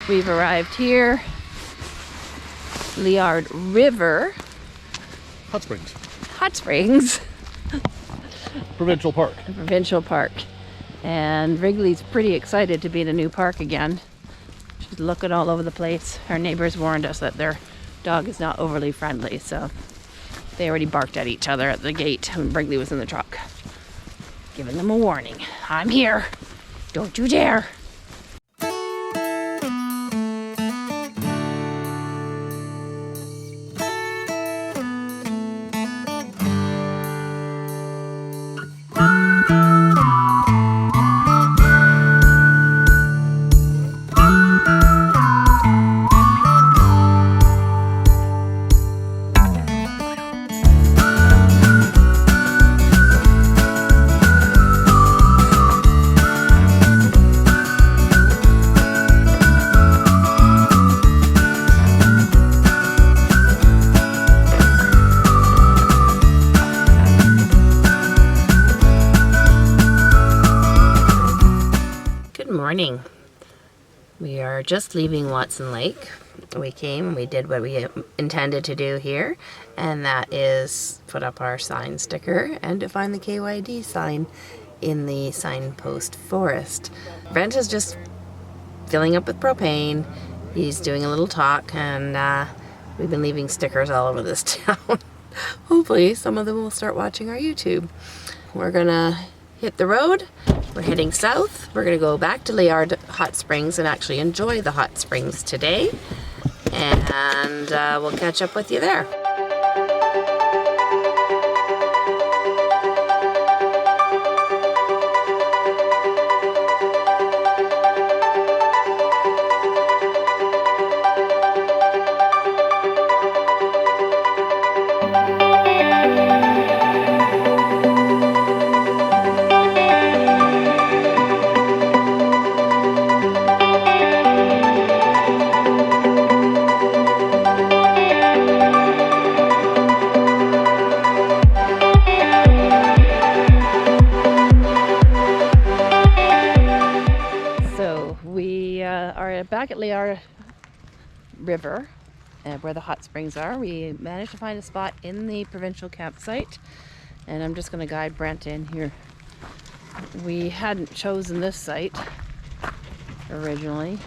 We've arrived here. Liard River. Hot Springs. Hot Springs. Provincial Park. Provincial Park. And Wrigley's pretty excited to be in a new park again. She's looking all over the place. Her neighbors warned us that their dog is not overly friendly, so they already barked at each other at the gate when Wrigley was in the truck. Giving them a warning. I'm here. Don't you dare. Morning. We are just leaving Watson Lake. We did what we intended to do here, and that is put up our sign sticker and to find the KYD sign in the signpost forest. Brent is just filling up with propane. He's doing a little talk, and we've been leaving stickers all over this town. Hopefully some of them will start watching our YouTube. We're gonna hit the road. We're heading south. We're gonna go back to Liard Hot Springs and actually enjoy the hot springs today. And we'll catch up with you there. Back at Liard River, where the hot springs are. We managed to find a spot in the provincial campsite, and I'm just going to guide Brent in here. We hadn't chosen this site originally.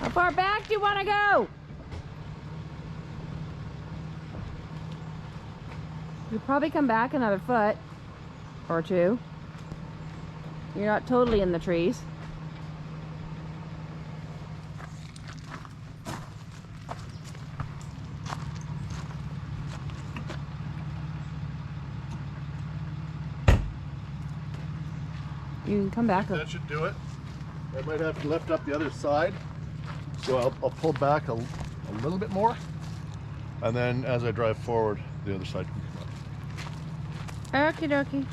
How far back do you want to go? You'll probably come back another foot or two. You're not totally in the trees. You can come back. That should do it. I might have to lift up the other side. So I'll pull back a little bit more, and then as I drive forward, the other side can come up. Okie dokie.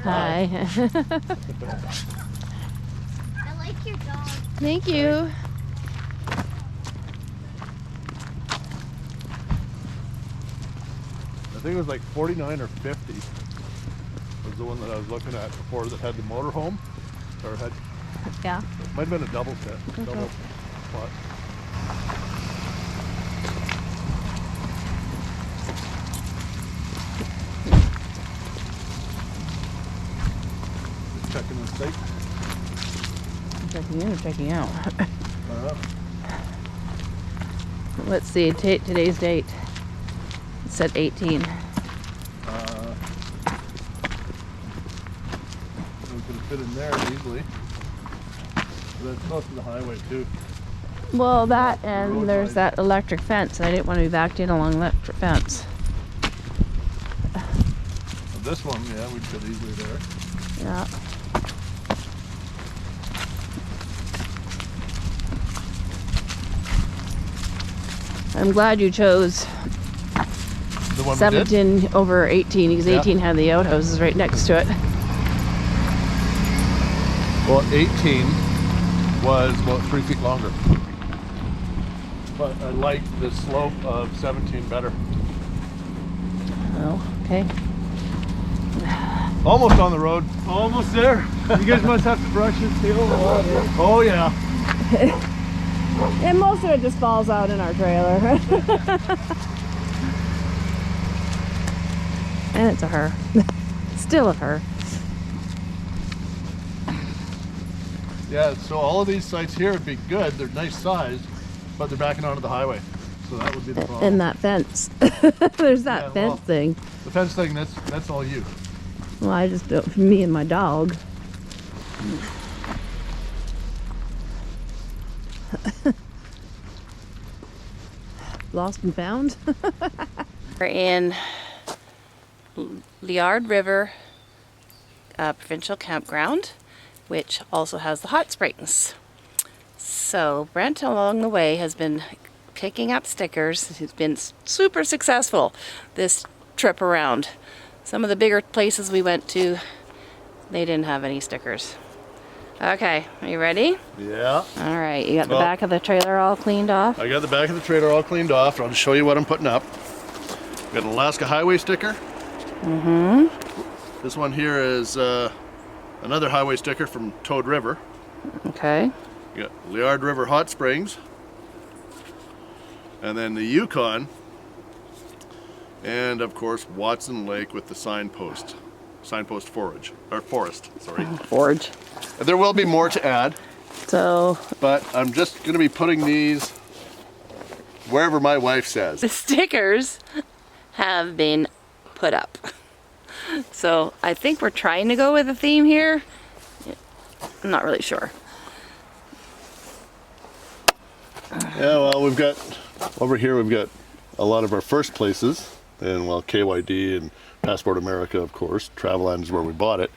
Hi. I like your dog. Thank you. I think it was like 49 or 50 was the one that I was looking at before that had the motorhome, or had, Yeah. it might have been a double set, Okay. double spot. Just checking the state. Checking in or checking out? Uh, Let's see, today's date. It said 18. we can fit in there easily. But it's close to the highway too. Well, that and there's that electric fence. I didn't want to be backed in along the electric fence. This one, yeah, we'd fit easily there. Yeah. I'm glad you chose The one we did? 17 over 18 because Yeah. 18 had the outhouses right next to it. Well, 18 was about 3 feet longer. But I like the slope of 17 better. Oh, okay. Almost on the road. Almost there. You guys must have to brush this tail a lot. Oh yeah. And most of it just falls out in our trailer. And it's a her. Still a her. Yeah, so all of these sites here would be good. They're nice sized, but they're backing onto the highway. So that would be the problem. And that fence. There's that Yeah, fence well, thing. The fence thing, that's all you. Well, I just don't, me and my dog. Lost and found. We're in Liard River Provincial Campground, which also has the hot springs. So Brent along the way has been picking up stickers. He's been super successful this trip around. Some of the bigger places we went to, they didn't have any stickers. Okay, are you ready? Yeah. All right, you got the Well, back of the trailer all cleaned off? I got the back of the trailer all cleaned off. I'll just show you what I'm putting up. Got an Alaska Highway sticker. Mm-hmm. This one here is another highway sticker from Toad River. Okay. You got Liard River Hot Springs. And then the Yukon. And of course Watson Lake with the signpost. Signpost forest, sorry. Forge. There will be more to add, So but I'm just going to be putting these wherever my wife says. the stickers have been put up. So I think we're trying to go with a theme here. I'm not really sure. Yeah, well, we've got, over here we've got a lot of our first places, and well, KYD and Passport America, of course. Traveland is where we bought it.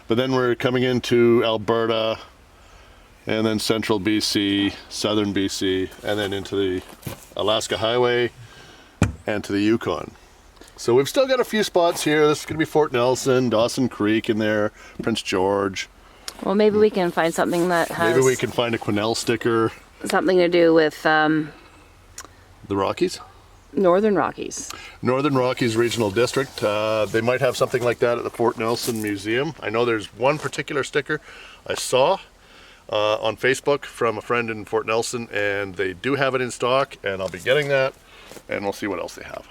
But then we're coming into Alberta, and then central BC, southern BC, and then into the Alaska Highway, and to the Yukon. So we've still got a few spots here. This is going to be Fort Nelson, Dawson Creek in there, Prince George. Well, maybe we can find something that has Maybe we can find a Quesnel sticker. something to do with The Rockies? Northern Rockies. Northern Rockies Regional District. They might have something like that at the Fort Nelson Museum. I know there's one particular sticker I saw on Facebook from a friend in Fort Nelson, and they do have it in stock, and I'll be getting that, and we'll see what else they have.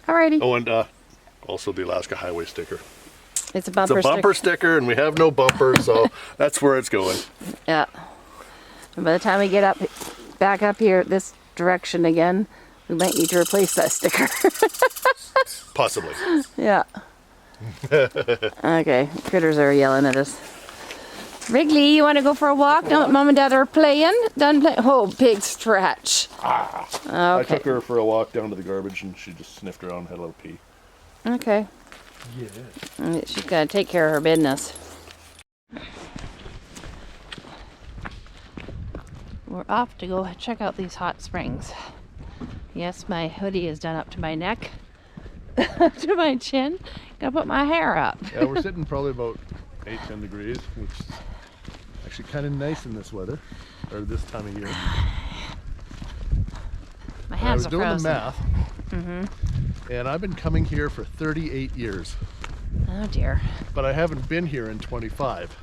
Alrighty. Oh, and also the Alaska Highway sticker. It's a bumper, It's a bumper sticker, and we have no bumper, so that's where it's going. Yeah. And by the time we get back up here this direction again, we might need to replace that sticker. Possibly. Yeah. Okay, critters are yelling at us. Wrigley, you want to go for a walk? No, Mom and Dad are playing. Done playing. Oh, big stretch. I Okay. took her for a walk down to the garbage, and she just sniffed around and had a little pee. Okay. Yeah. She's got to take care of her business. We're off to go check out these hot springs. Yes, my hoodie is done up to my neck, to my chin. Gotta put my hair up. Yeah, we're sitting probably about 8-10 degrees, which is actually kind of nice in this weather, or this time of year. My I hands was are doing frozen. the math, and I've been coming here for 38 years, Oh dear. but I haven't been here in 25.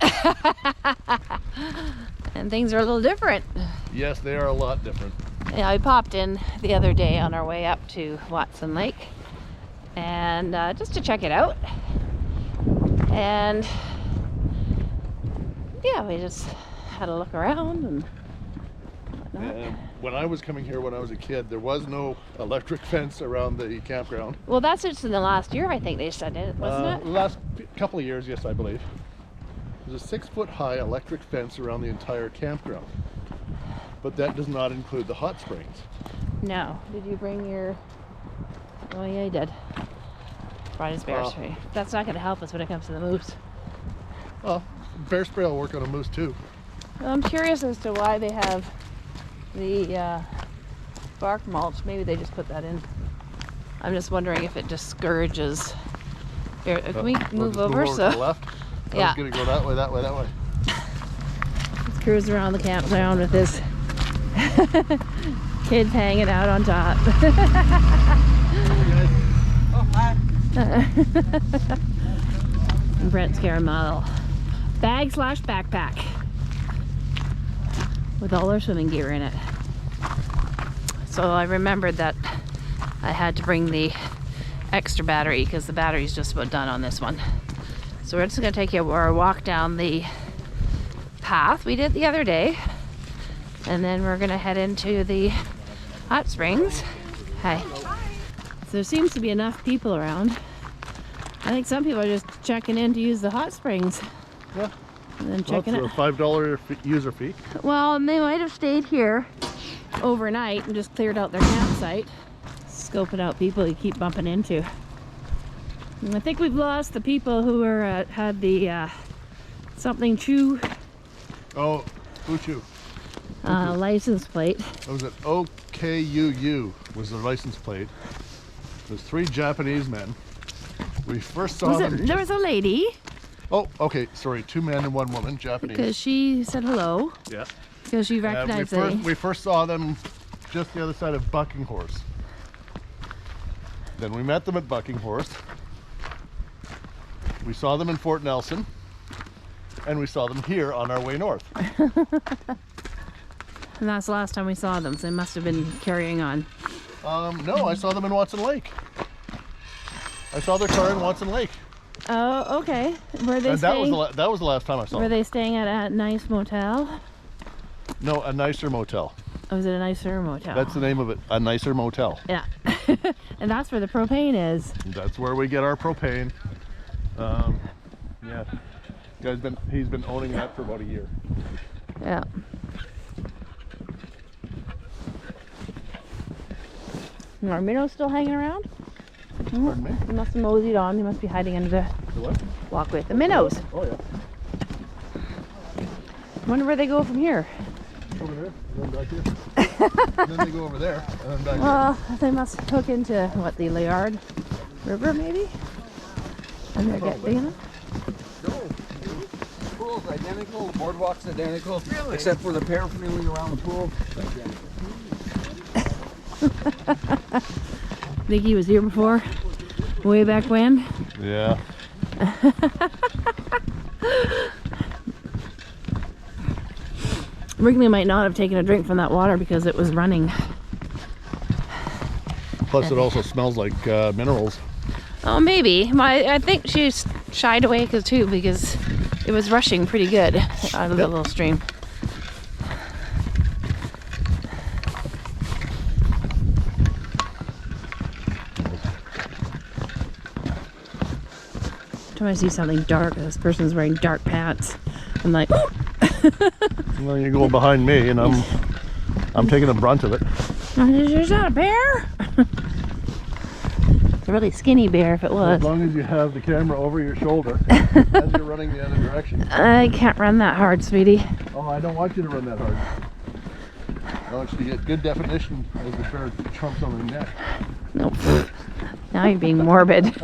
And things are a little different. Yes, they are a lot different. Yeah, we popped in the other day on our way up to Watson Lake, and just to check it out. And yeah, we just had a look around and whatnot. And when I was coming here when I was a kid, there was no electric fence around the campground. Well, that's just in the last year, I think they said it, wasn't The last couple of years, yes, I believe. There's a 6-foot high electric fence around the entire campground. But that does not include the hot springs. it? No. Did you bring your... Oh yeah, you did. Brought his bear spray. That's not going to help us when it comes to the moose. Well, bear spray will work on a moose too. Well, I'm curious as to why they have the bark mulch. Maybe they just put that in. I'm just wondering if it discourages. Here, can we We'll move just over? to So the left. yeah. I was gonna go that way, that way, that way. Let's cruise around the campground with his kids hanging out on top. Oh, hi. And Brent's caramel bag / backpack with all our swimming gear in it. So I remembered that I had to bring the extra battery because the battery's just about done on this one. So we're just gonna take a walk down the path we did the other day, and then we're gonna head into the hot springs. Hi. So there seems to be enough people around. I think some people are just checking in to use the hot springs. Yeah. And then checking it. it. $5 user fee. Well, and they might have stayed here overnight and just cleared out their campsite. Scoping out people you keep bumping into. And I think we've lost the people who were had the something chew Oh, Uchu. license plate. What was it? OKUU was the license plate. There's 3 Japanese men. We first saw them. There was a lady. Oh, okay. Sorry, 2 men and 1 woman, Japanese. Because she said hello. Yeah. Because she recognized we first saw them just the other side of Bucking Horse. Then we met them at Bucking Horse. We saw them in Fort Nelson. And we saw them here on our way north. And that's the last time we saw them, so they must have been carrying on. No, I saw them in Watson Lake. I saw their car in Watson Lake. Oh, okay. Were they And staying? that was the last time I saw Were them. they staying at a nice motel? No, a nicer motel. Or was it a nicer motel? That's the name of it, a nicer motel. Yeah. And that's where the propane is. That's where we get our propane. Yeah, he's been owning that for about a year. Yeah. Are minnows still hanging around? Pardon me? They must have moseyed on. They must be hiding under the The what? walkway. The minnows. Oh yeah. Wonder where they go from here. Over there, and then back here. And then they go over there, and then back Well, they must hook into what, the Liard River maybe? And they get big enough? No. The pool's identical, the boardwalk's identical. Really? Except for the paraphernalia around the pool. Nikki was here before, way back when. here. Yeah. Wrigley might not have taken a drink from that water because it was running. Plus, it also smells like minerals. Oh, maybe. I think she shied away too because it was rushing pretty good out of the little stream. Time I see something dark, this person's wearing dark pants. I'm like, Well, you're going behind me, and I'm taking the brunt of it. is that a bear? It's a really skinny bear if it As was. long as you have the camera over your shoulder as you're running the other direction. I can't run that hard, sweetie. Oh, I don't want you to run that hard. I want you to get good definition as the bear trumps on the neck. Nope. Now you're being morbid.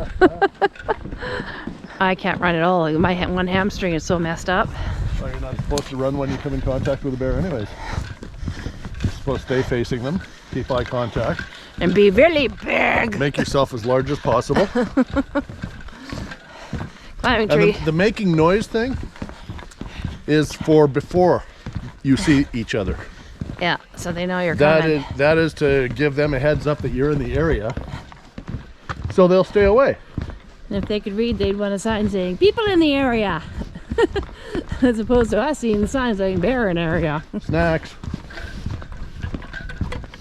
I can't run at all. My one hamstring is so messed up. Well, you're not supposed to run when you come in contact with a bear anyways. You're supposed to stay facing them, keep eye contact. And be really big. Make yourself as large as possible. Climbing And tree. the making noise thing is for before you see each other. Yeah, so they know you're coming. That is to give them a heads up that you're in the area, so they'll stay away. And if they could read, they'd want a sign saying, people in the area. As opposed to us seeing the sign saying, bear in area. Snacks.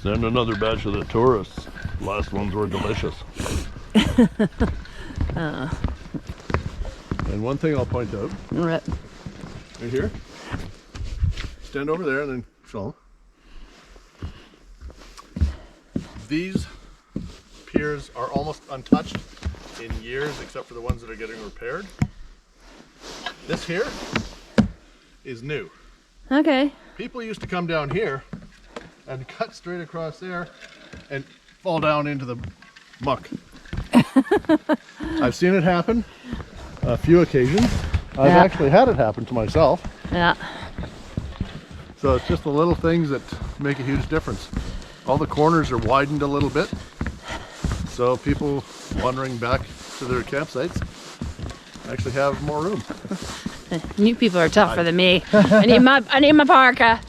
Send another batch of the tourists. Last ones were delicious. And one thing I'll point out, Right here, stand over there and then show. These piers are almost untouched in years, except for the ones that are getting repaired. This here is new. Okay. People used to come down here and cut straight across there and fall down into the muck. I've seen it happen a few occasions. I've actually had it happen to myself. Yeah. So it's just the little things that make a huge difference. All the corners are widened a little bit, so people wandering back to their campsites actually have more room. New people are tougher than me. I need my parka.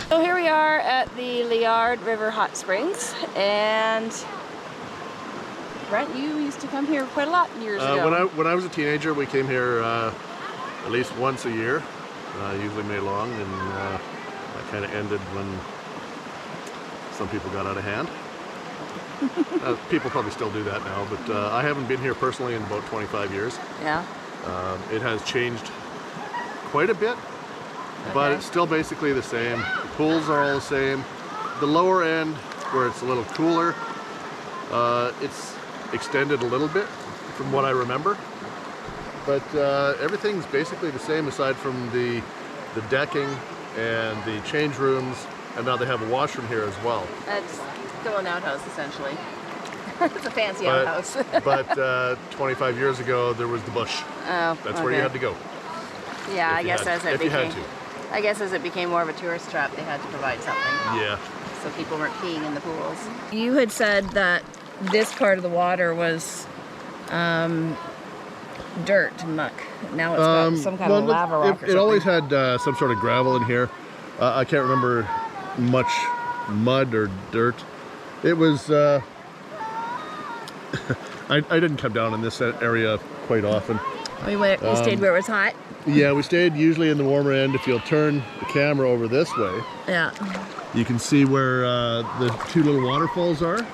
So here we are at the Liard River Hot Springs, and Brent, you used to come here quite a lot years ago. When I was a teenager, we came here at least once a year, usually May long, and that kind of ended when some people got out of hand. People probably still do that now, but I haven't been here personally in about 25 years. Yeah. It has changed quite a bit, but it's still basically the same. The pools are all the same. The lower end, where it's a little cooler, it's extended a little bit from what I remember. But everything's basically the same aside from the decking and the change rooms, and now they have a washroom here as well. It's still an outhouse, essentially. It's a fancy outhouse. But 25 years ago, there was the bush. Oh, That's where you had to go. Yeah, I guess as it if you had became, to. I guess as it became more of a tourist trap, they had to provide something. Yeah. So people weren't peeing in the pools. You had said that this part of the water was dirt and muck. Now it's got some kind of lava rock or something. It always had some sort of gravel in here. I can't remember much mud or dirt. It was... I didn't come down in this area quite often. We stayed where it was hot? Yeah, we stayed usually in the warmer end. If you'll turn the camera over this way, yeah, you can see where the two little waterfalls are.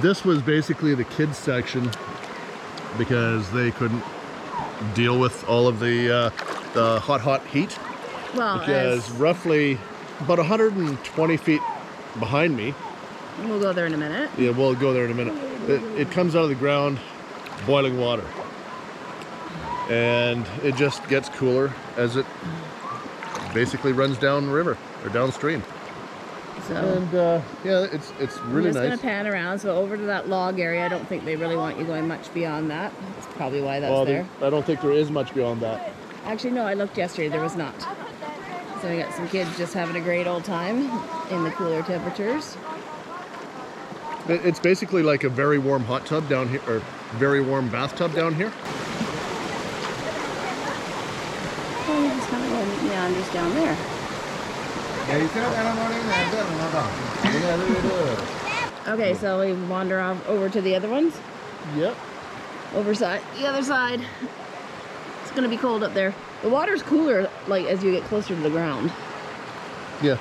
This was basically the kids section because they couldn't deal with all of the hot heat. Well, because roughly about 120 feet behind me. We'll go there in a minute. Yeah, we'll go there in a minute. It comes out of the ground, boiling water. And it just gets cooler as it basically runs down the river or downstream. So, and yeah, it's really I'm just nice. going to pan around. So over to that log area, I don't think they really want you going much beyond that. That's probably why that's there. I don't think there is much beyond that. Actually, no, I looked yesterday. There was not. So we got some kids just having a great old time in the cooler temperatures. It's basically like a very warm hot tub down here, or very warm bathtub down here. Oh, yeah, it's kind of going meanders down there. Okay, so we wander off over to the other ones. Yep. The other side. It's gonna be cold up there. The water's cooler, like as you get closer to the ground. Yeah.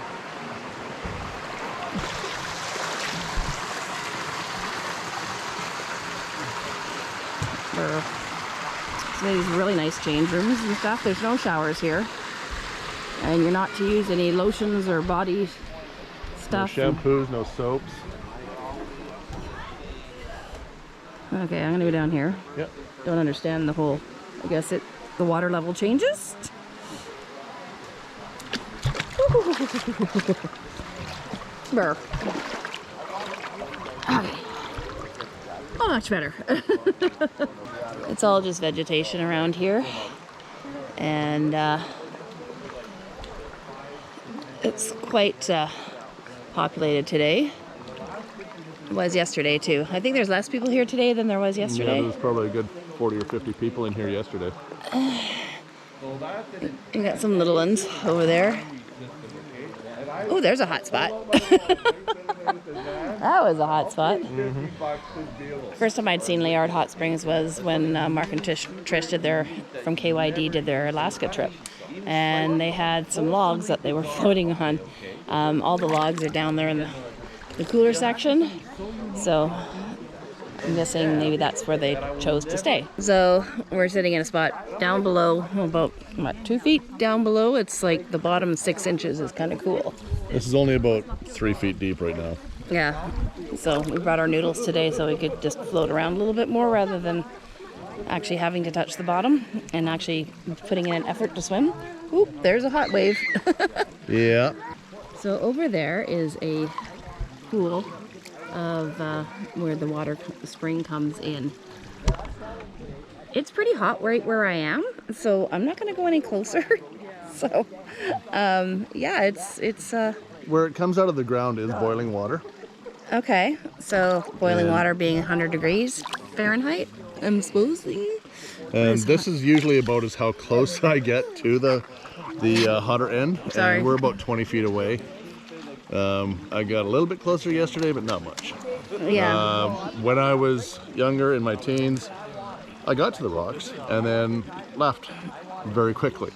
So these really nice change rooms and stuff. There's no showers here, and you're not to use any lotions or body stuff. No shampoos, no soaps. Okay, I'm gonna go down here. Yep. Don't understand the whole. I guess the water level changes. Brr. Okay. Oh, much better. It's all just vegetation around here, and it's quite populated today. It was yesterday too. I think there's less people here today than there was yesterday. Yeah, there was probably a good 40 or 50 people in here yesterday. You got some little ones over there. Oh, there's a hot spot. That was a hot spot. Mm-hmm. First time I'd seen Liard Hot Springs was when Mark and Trish did from KYD did their Alaska trip. And they had some logs that they were floating on. All the logs are down there in the cooler section. So I'm guessing maybe that's where they chose to stay. So we're sitting in a spot down below, about 2 feet down below. It's like the bottom 6 inches is kind of cool. This is only about 3 feet deep right now. Yeah, so we brought our noodles today so we could just float around a little bit more rather than actually having to touch the bottom and actually putting in an effort to swim. Oop, there's a hot wave. Yeah. So over there is a pool of where the spring comes in. It's pretty hot right where I am, so I'm not going to go any closer. So, yeah, it's Where it comes out of the ground is boiling water. okay. So boiling And- water being 100 degrees Fahrenheit, I'm supposing. And this is usually about as how close I get to the hotter end. Sorry. And we're about 20 feet away. I got a little bit closer yesterday, but not much. Yeah. When I was younger, in my teens, I got to the rocks and then left very quickly.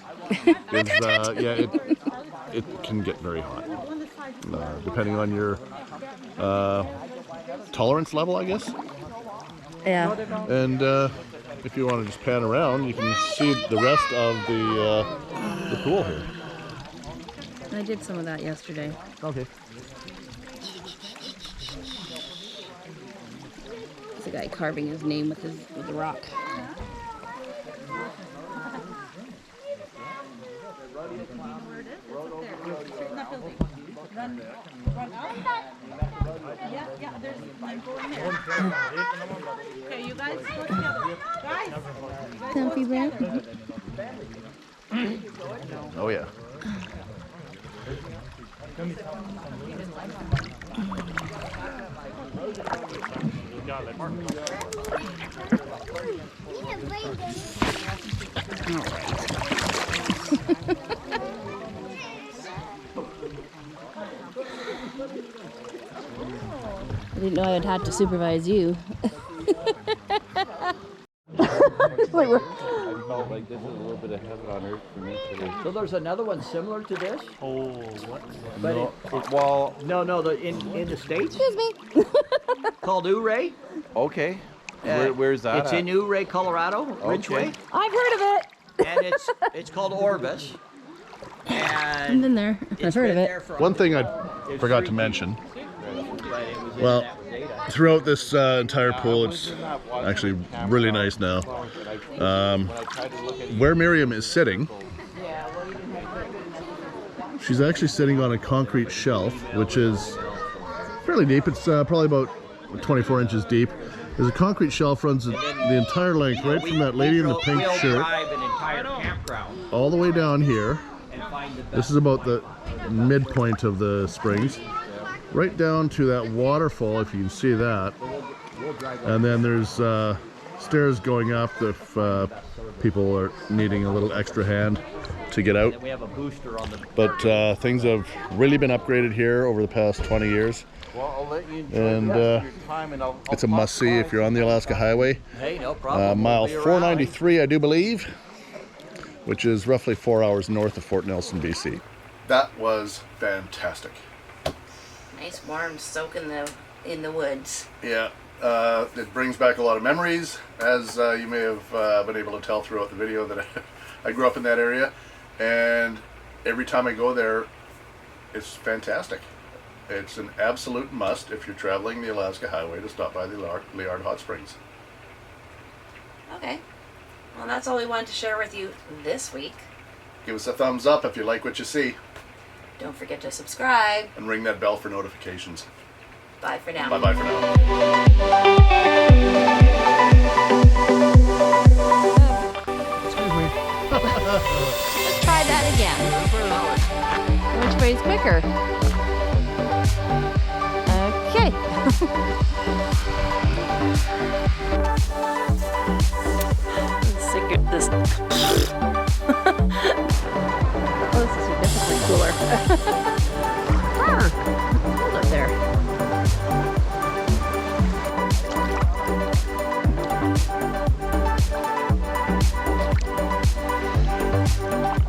Yeah, it can get very hot, depending on your tolerance level, I guess. Yeah. And if you want to just pan around, you can see the rest of the pool here. I did some of that yesterday. Okay. There's a guy carving his name with the rock. Okay, you guys go together. Guys, Selfie there. Oh yeah. I didn't know I would have to supervise you. Like we're I felt like this is a little bit of heaven on earth for me today. So there's another one similar to this? Oh, what? But No, no, in the States excuse me. called Ouray. okay. Where's that? It's in Ouray, Colorado, Ridgeway, I've heard of it. and it's called Orbis. I've And been there. I've it's heard of been it. there for One thing I forgot to mention. Well, throughout this entire pool, it's actually really nice now. Where Miriam is sitting, she's actually sitting on a concrete shelf, which is fairly deep. It's probably about 24 inches deep. There's a concrete shelf runs the entire length, right from that lady in the pink shirt, drive an entire campground all the way down here. and find the best. This is about the midpoint of the springs, right down to that waterfall, if you can see that. And then there's stairs going up if people are needing a little extra hand to get out. We have a booster on the. But things have really been upgraded here over the past 20 years. Well, I'll let you enjoy And the rest of your time, and I'll it's a must-see if you're on the Alaska Highway. Hey, no problem. Mile We'll be around. 493, I do believe, which is roughly 4 hours north of Fort Nelson, BC. That was fantastic. Nice warm soak in the woods. Yeah, it brings back a lot of memories, as you may have been able to tell throughout the video that I grew up in that area, and every time I go there, it's fantastic. It's an absolute must if you're traveling the Alaska Highway to stop by the Liard Hot Springs. Okay. Well, that's all we wanted to share with you this week. Give us a thumbs up if you like what you see, Don't forget to subscribe. and ring that bell for notifications. Bye for now. Bye-bye for now. Excuse me. Let's try that again. Which way's quicker? Okay. This. Oh, this is significantly cooler. Hold up there.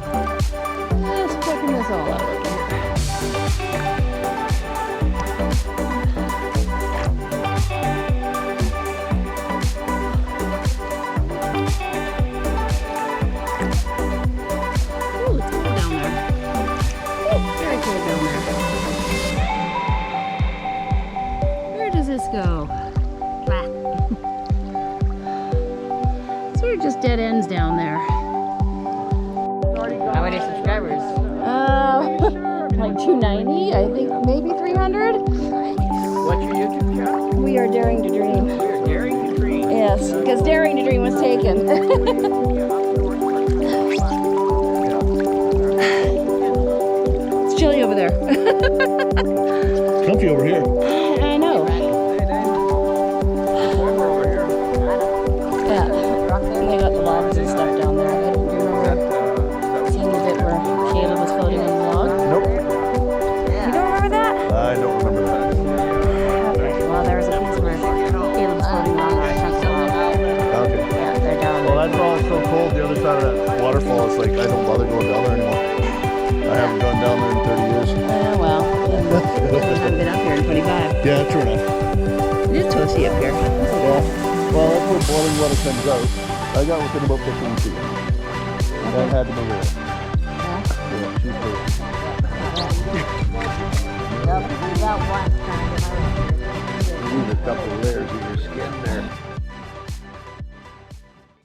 Just checking this all out over here. Ooh, it's cool down there. Ooh, very cool down there. like 290, I think maybe 300. What's your YouTube channel? We are daring to dream. We're daring to dream. Yes, because daring to dream was taken. It's chilly over there. It's comfy over here. I know. Yeah. And they got the logs and stuff down there. Do you remember seeing the bit where Caleb was floating on the log? Nope. You don't remember that? I don't remember that. Okay. Well, there was a piece where Caleb was floating on our chunk of log. Okay. Yeah, they're down Well, there. that's why it's so cold. The other side of that waterfall, it's like I don't bother going down there anymore. I haven't gone down there in 30 years. Well, we haven't been up here in 25. Yeah, true enough. It is toasty up here. Yeah. Well, that's where boiling water comes out. I got within about 15 feet. That had to be real. Yeah, she's perfect. You need a couple of layers. You